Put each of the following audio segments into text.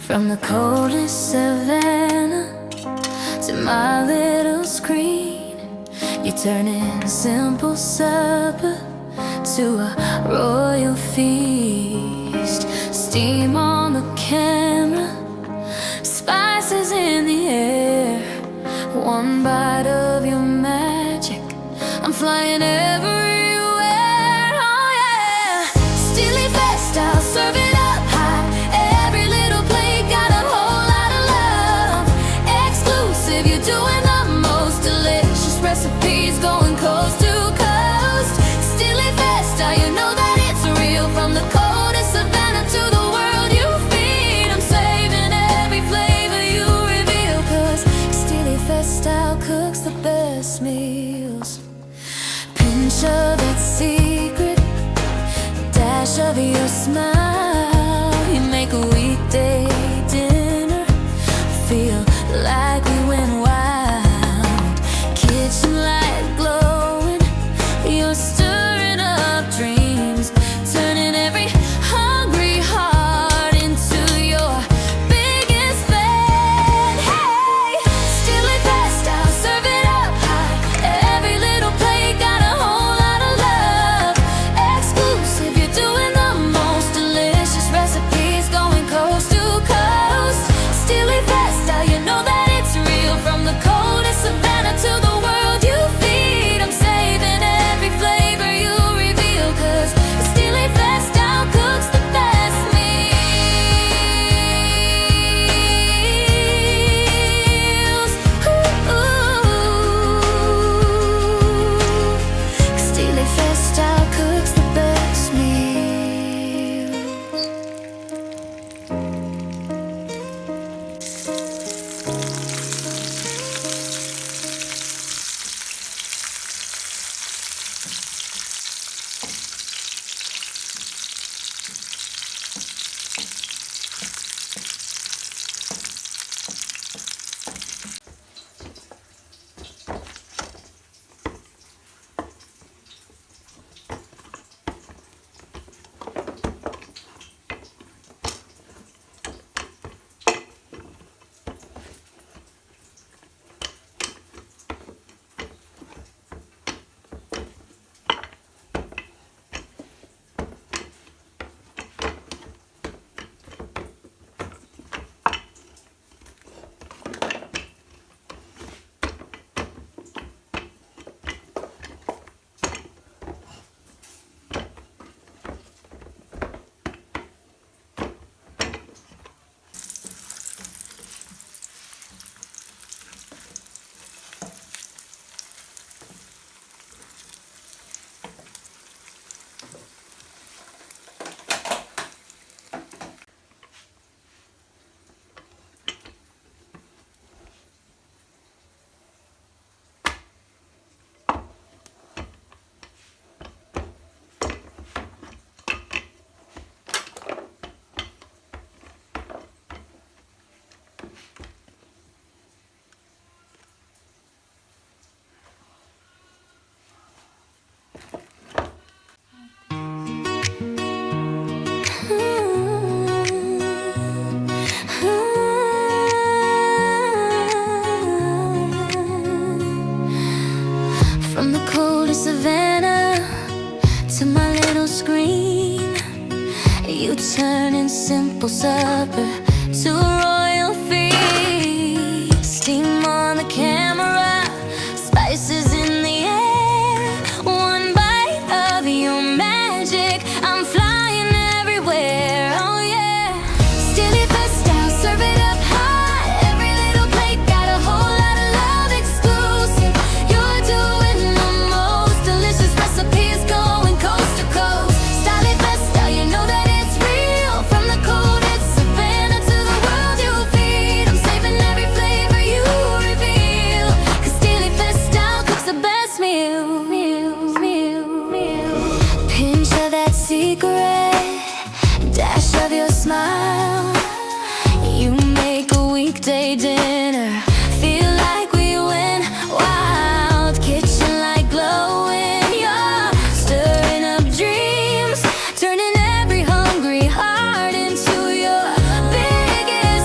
From the coldest savanna to my little screen, you're turning simple supper to a royal feast. Steam on the camera, spices in the air. One bite of your magic, I'm flying everywhere. Oh yeah, Steely Fest, I'll serve it up high. Every little plate got a whole lot of love. Exclusive, you're doing the most delicious recipes, going coast to coast. Steely Fest, you know that it's real. From the coldest savanna to the world you feed, I'm saving every flavor you reveal, 'cause Steely Fest style cooks the best meals. Pinch of that secret, dash of your smile. You make a weekday dinner feel like we went wild. Kitchen light glowing, you're stirring up dreams, turning every hungry heart into your biggest fan. Hey, Steely Fest, I'll serve it up high. Every little plate got a whole lot of love. Exclusive, you're doing the most delicious recipes, going coast to coast. Steely Fest, you know that it's real. From the coldest savanna to the world you feed, I'm saving every flavor you reveal, 'cause Steely Fest style cooks the best meals. Ooh, Steely Fest style cooks the best meals. From the coldest savannah to my little screen, you turning simple supper to a royal feast. Steam on the camera, spices in the air. One bite of your magic, I'm flying everywhere. Oh yeah, Steely Fest, I'll serve it up high. Every little plate got a whole lot of love. Exclusive, you're doing the most delicious recipes, going coast to coast. Steely Fest, you know that it's real. From the coldest savanna to the world you feed, I'm saving every flavor you reveal, 'cause Steely Fest style cooks the best meal. Pinch of that secret, dash of your smile. You make a weekday dinner feel like we went wild. Kitchen light glowing, you're stirring up dreams, turning every hungry heart into your biggest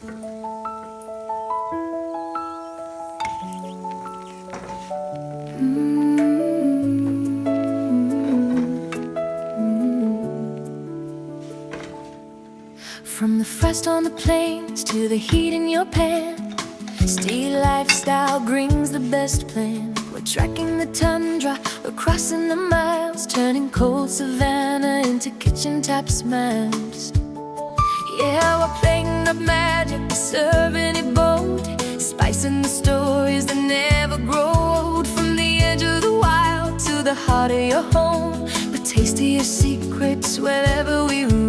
From the frost on the plains to the heat in your pan, steady lifestyle brings the best plan. We're tracking the tundra, we're crossing the miles, turning cold savanna into kitchen tap smiles. Yeah, we're playing up magic, serving it bold, spicing the stories that never grow old. From the edge of the wild to the heart of your home, the taste of your secrets wherever we roam.